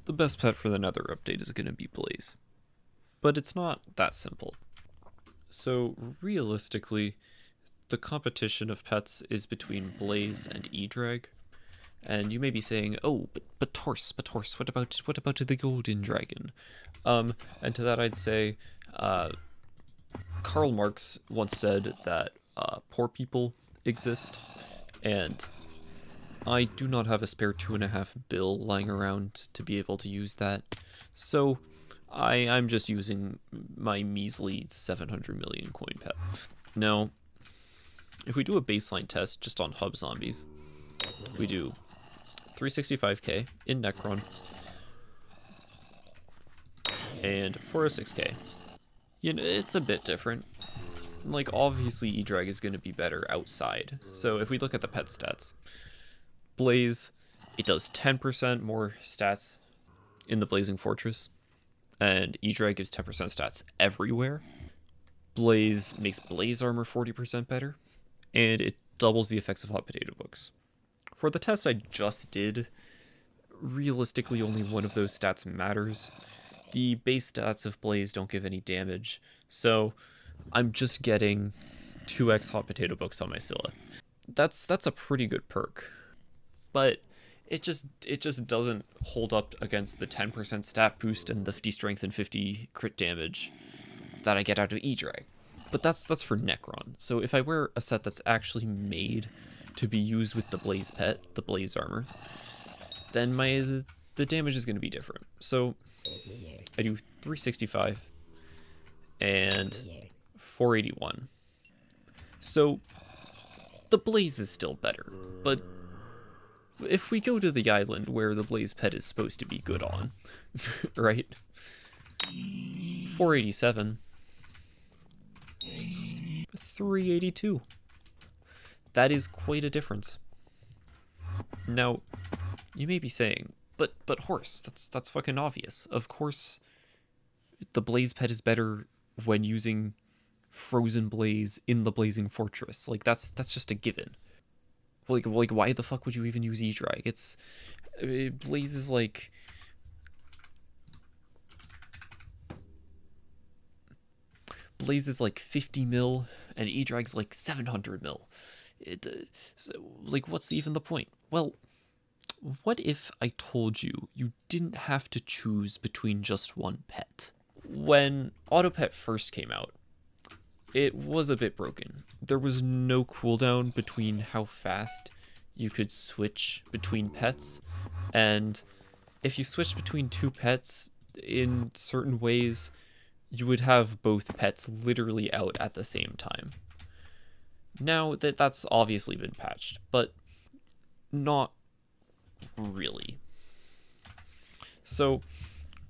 the best pet for the Nether update is going to be Blaze. But it's not that simple. So realistically, the competition of pets is between Blaze and E-Drag. And you may be saying, oh, but Torse, what about the Golden Dragon? And to that I'd say, Karl Marx once said that poor people exist, and I do not have a spare 2.5 bill lying around to be able to use that, so I'm just using my measly 700 million coin pet. Now, if we do a baseline test just on hub zombies, we do 365k in Necron and 406k. You know, it's a bit different. Like, obviously E-Drag is going to be better outside. So if we look at the pet stats, Blaze, it does 10% more stats in the Blazing Fortress, and E-Drag gives 10% stats everywhere. Blaze makes Blaze armor 40% better, and it doubles the effects of hot potato books. For the test I just did, realistically only one of those stats matters. The base stats of Blaze don't give any damage, so I'm just getting 2x hot potato books on my Scylla. That's a pretty good perk, but it just doesn't hold up against the 10% stat boost and the 50 strength and 50 crit damage that I get out of E-Drag. But that's for Necron. So if I wear a set that's actually made to be used with the Blaze pet, the Blaze armor, then the damage is going to be different. So I do 365 and 481. So the Blaze is still better, but if we go to the island where the Blaze pet is supposed to be good on, right? 487, 382. That is quite a difference. Now, you may be saying, but Horse, that's fucking obvious. Of course, the Blaze pet is better when using Frozen Blaze in the Blazing Fortress. Like, that's just a given. Like why the fuck would you even use E-Drag? Blaze is like... Blaze is like 50 mil, and E-Drag's like 700 mil. So, like, what's even the point? Well, what if I told you you didn't have to choose between just one pet? When Autopet first came out, it was a bit broken. There was no cooldown between how fast you could switch between pets, and if you switched between two pets in certain ways, you would have both pets literally out at the same time. Now that's obviously been patched, but not really. So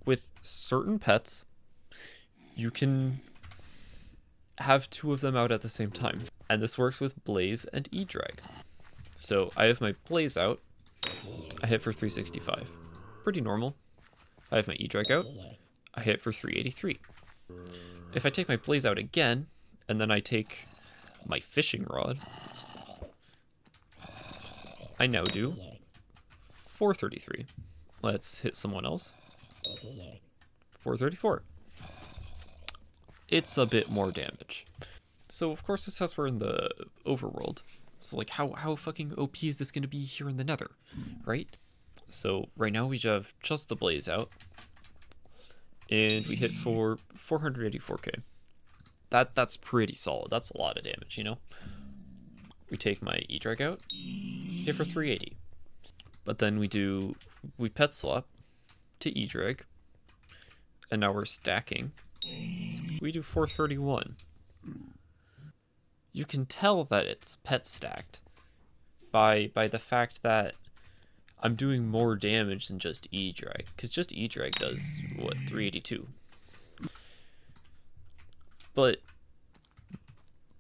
with certain pets, you can have two of them out at the same time, and this works with Blaze and E-Drag. So I have my Blaze out, I hit for 365, pretty normal. I have my E-Drag out, I hit for 383. If I take my Blaze out again, and then I take my fishing rod, I now do 433. Let's hit someone else. 434. It's a bit more damage. So of course this says we're in the overworld. So like how fucking OP is this gonna be here in the Nether, right? So right now we have just the Blaze out, and we hit for 484k. That's pretty solid. That's a lot of damage, you know? We take my E-Drag out, hit for 380. But then we pet swap to E-Drag, and now we're stacking. We do 431. You can tell that it's pet stacked by the fact that I'm doing more damage than just E-Drag, because just E-Drag does, what, 382? But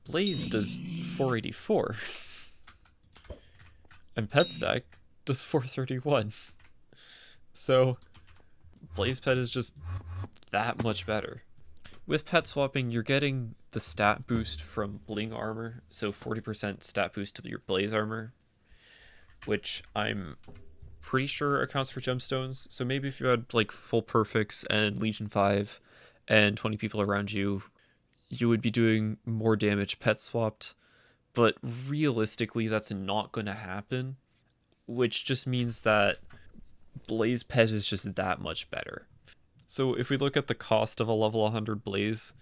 Blaze does 484, and pet stack does 431. So Blaze pet is just that much better. With pet swapping, you're getting the stat boost from bling armor, so 40% stat boost to your Blaze armor, which I'm pretty sure accounts for gemstones. So maybe if you had like full perfects and Legion 5 and 20 people around you, you would be doing more damage pet swapped. But realistically, that's not going to happen, which just means that Blaze Pet is just that much better. So if we look at the cost of a level 100 Blaze,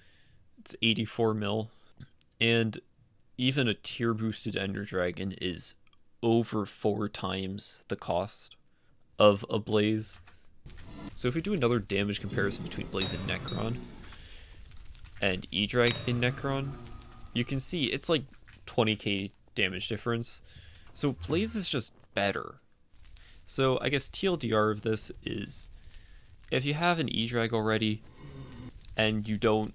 it's 84 mil, and even a tier boosted Ender Dragon is over 4 times the cost of a Blaze. So if we do another damage comparison between Blaze and Necron, and E-Drag in Necron, you can see it's like 20k damage difference. So Blaze is just better. So I guess TLDR of this is, if you have an E-Drag already and you don't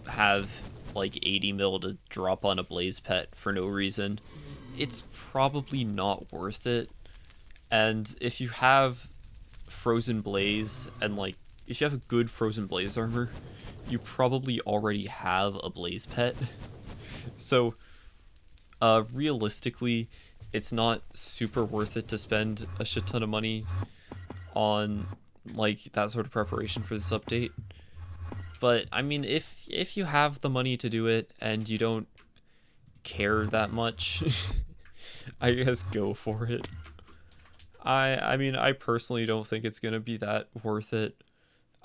have like 80 mil to drop on a Blaze pet for no reason, it's probably not worth it. And if you have Frozen Blaze and like if you have a good Frozen Blaze armor, you probably already have a Blaze pet. So realistically, it's not super worth it to spend a shit ton of money on like that sort of preparation for this update. But I mean, if you have the money to do it and you don't care that much, I guess go for it. I mean, I personally don't think it's gonna be that worth it.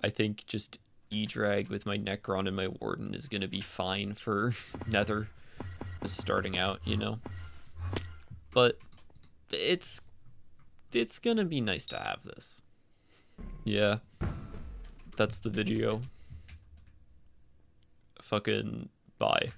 I think just E-Drag with my Necron and my Warden is gonna be fine for Nether, just starting out, you know. But it's gonna be nice to have this. Yeah, that's the video. Fucking bye.